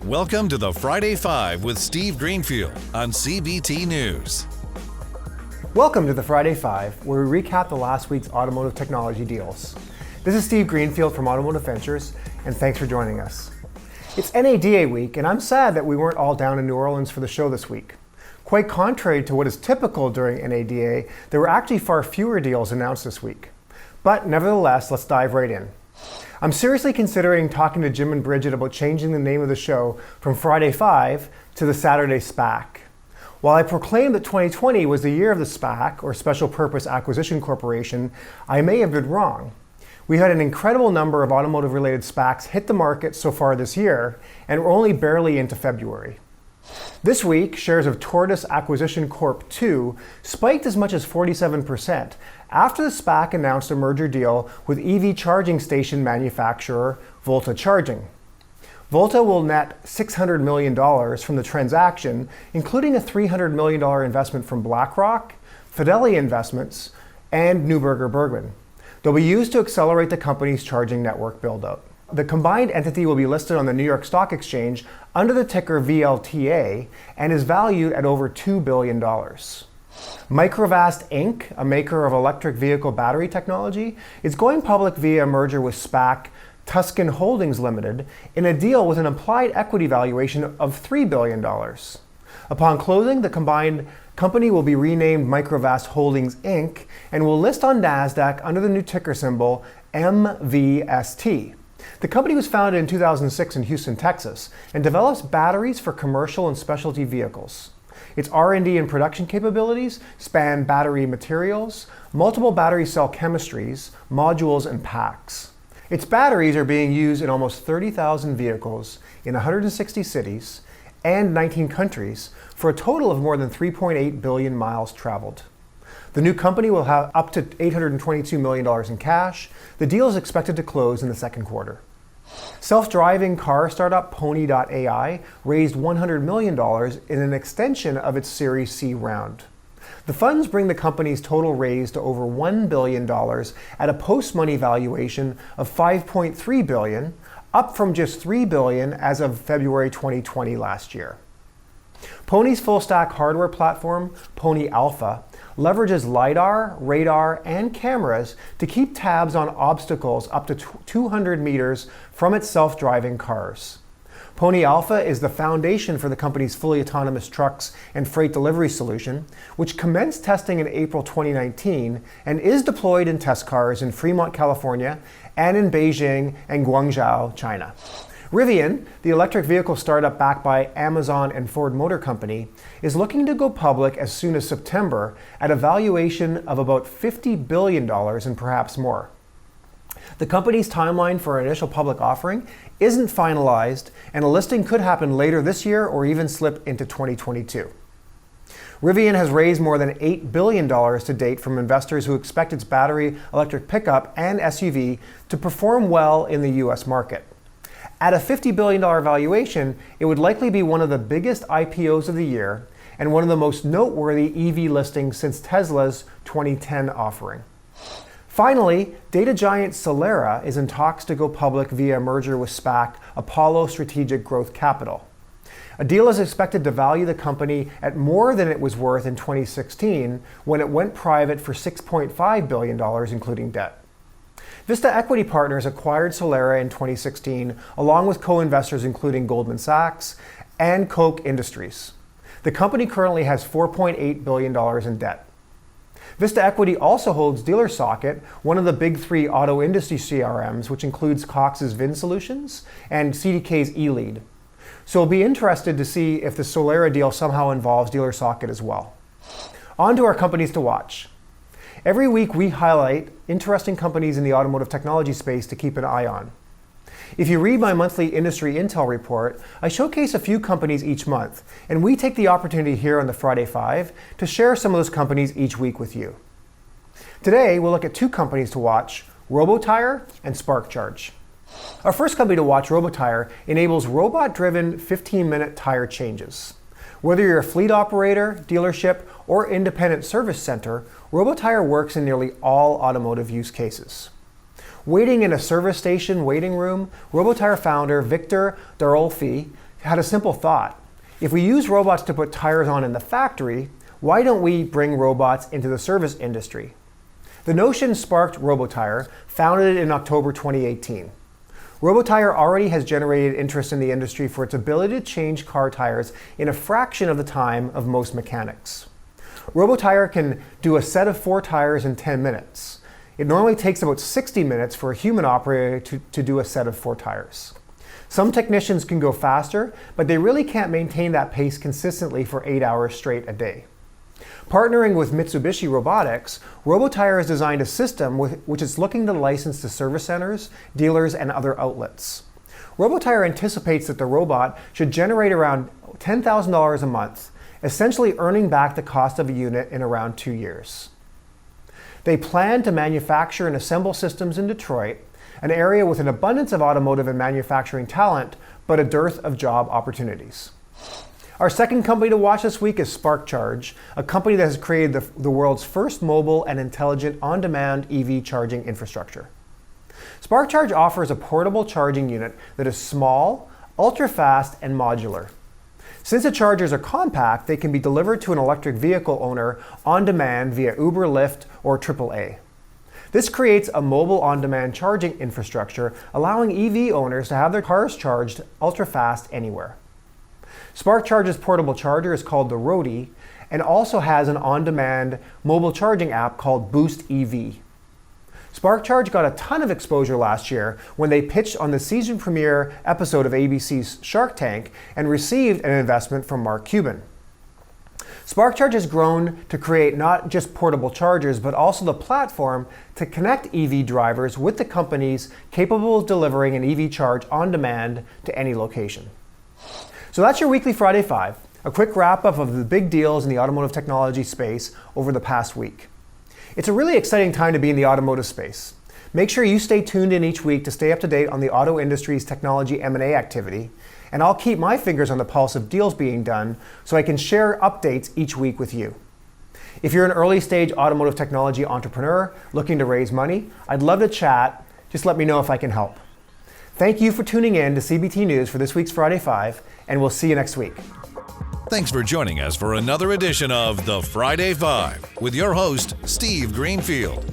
Welcome to the Friday Five with Steve Greenfield on CBT News. Welcome to the Friday Five, where we recap the last week's automotive technology deals. This is Steve Greenfield from Automotive Ventures, and thanks for joining us. It's NADA week, and I'm sad that we weren't all down in New Orleans for the show this week. Quite contrary to what is typical during NADA, there were actually far fewer deals announced this week. But nevertheless, let's dive right in. I'm seriously considering talking to Jim and Bridget about changing the name of the show from Friday 5 to the Saturday SPAC. While I proclaimed that 2020 was the year of the SPAC, or Special Purpose Acquisition Corporation, I may have been wrong. We had an incredible number of automotive-related SPACs hit the market so far this year, and we're only barely into February. This week, shares of Tortoise Acquisition Corp II spiked as much as 47% after the SPAC announced a merger deal with EV charging station manufacturer Volta Charging. Volta will net $600 million from the transaction, including a $300 million investment from BlackRock, Fidelity Investments, and Neuberger Bergman. They'll be used to accelerate the company's charging network build-out. The combined entity will be listed on the New York Stock Exchange under the ticker VLTA and is valued at over $2 billion. Microvast Inc., a maker of electric vehicle battery technology, is going public via a merger with SPAC Tuscan Holdings Limited in a deal with an implied equity valuation of $3 billion. Upon closing, the combined company will be renamed Microvast Holdings Inc. and will list on NASDAQ under the new ticker symbol MVST. The company was founded in 2006 in Houston, Texas, and develops batteries for commercial and specialty vehicles. Its R&D and production capabilities span battery materials, multiple battery cell chemistries, modules, and packs. Its batteries are being used in almost 30,000 vehicles in 160 cities and 19 countries for a total of more than 3.8 billion miles traveled. The new company will have up to $822 million in cash. The deal is expected to close in the second quarter. Self-driving car startup Pony.ai raised $100 million in an extension of its Series C round. The funds bring the company's total raise to over $1 billion at a post-money valuation of $5.3 billion, up from just $3 billion as of February 2020 last year. Pony's full-stack hardware platform, Pony Alpha, leverages LiDAR, radar, and cameras to keep tabs on obstacles up to 200 meters from its self-driving cars. Pony Alpha is the foundation for the company's fully autonomous trucks and freight delivery solution, which commenced testing in April 2019 and is deployed in test cars in Fremont, California, and in Beijing and Guangzhou, China. Rivian, the electric vehicle startup backed by Amazon and Ford Motor Company, is looking to go public as soon as September at a valuation of about $50 billion and perhaps more. The company's timeline for an initial public offering isn't finalized, and a listing could happen later this year or even slip into 2022. Rivian has raised more than $8 billion to date from investors who expect its battery electric pickup and SUV to perform well in the US market. At a $50 billion valuation, it would likely be one of the biggest IPOs of the year and one of the most noteworthy EV listings since Tesla's 2010 offering. Finally, data giant Solera is in talks to go public via a merger with SPAC Apollo Strategic Growth Capital. A deal is expected to value the company at more than it was worth in 2016 when it went private for $6.5 billion, including debt. Vista Equity Partners acquired Solera in 2016, along with co-investors including Goldman Sachs and Koch Industries. The company currently has $4.8 billion in debt. Vista Equity also holds DealerSocket, one of the big three auto industry CRMs, which includes Cox's VIN Solutions and CDK's eLead. So we'll be interested to see if the Solera deal somehow involves DealerSocket as well. On to our companies to watch. Every week we highlight interesting companies in the automotive technology space to keep an eye on. If you read my monthly industry intel report, I showcase a few companies each month, and we take the opportunity here on the Friday Five to share some of those companies each week with you. Today, we'll look at two companies to watch, RoboTire and SparkCharge. Our first company to watch, RoboTire, enables robot-driven 15-minute tire changes. Whether you're a fleet operator, dealership, or independent service center, RoboTire works in nearly all automotive use cases. Waiting in a service station waiting room, RoboTire founder Victor Darolfi had a simple thought. If we use robots to put tires on in the factory, why don't we bring robots into the service industry? The notion sparked RoboTire, founded in October 2018. RoboTire already has generated interest in the industry for its ability to change car tires in a fraction of the time of most mechanics. RoboTire can do a set of 4 tires in 10 minutes. It normally takes about 60 minutes for a human operator to do a set of 4 tires. Some technicians can go faster, but they really can't maintain that pace consistently for 8 hours straight a day. Partnering with Mitsubishi Robotics, RoboTire has designed a system which it's looking to license to service centers, dealers, and other outlets. RoboTire anticipates that the robot should generate around $10,000 a month, essentially earning back the cost of a unit in around 2 years. They plan to manufacture and assemble systems in Detroit, an area with an abundance of automotive and manufacturing talent, but a dearth of job opportunities. Our second company to watch this week is SparkCharge, a company that has created the world's first mobile and intelligent on-demand EV charging infrastructure. SparkCharge offers a portable charging unit that is small, ultra-fast, and modular. Since the chargers are compact, they can be delivered to an electric vehicle owner on demand via Uber, Lyft, or AAA. This creates a mobile on-demand charging infrastructure, allowing EV owners to have their cars charged ultra-fast anywhere. SparkCharge's portable charger is called the Roadie and also has an on-demand mobile charging app called Boost EV. SparkCharge got a ton of exposure last year when they pitched on the season premiere episode of ABC's Shark Tank and received an investment from Mark Cuban. SparkCharge has grown to create not just portable chargers, but also the platform to connect EV drivers with the companies capable of delivering an EV charge on demand to any location. So that's your weekly Friday 5, a quick wrap-up of the big deals in the automotive technology space over the past week. It's a really exciting time to be in the automotive space. Make sure you stay tuned in each week to stay up to date on the auto industry's technology M&A activity, and I'll keep my fingers on the pulse of deals being done so I can share updates each week with you. If you're an early-stage automotive technology entrepreneur looking to raise money, I'd love to chat. Just let me know if I can help. Thank you for tuning in to CBT News for this week's Friday 5, and we'll see you next week. Thanks for joining us for another edition of the Friday 5 with your host, Steve Greenfield.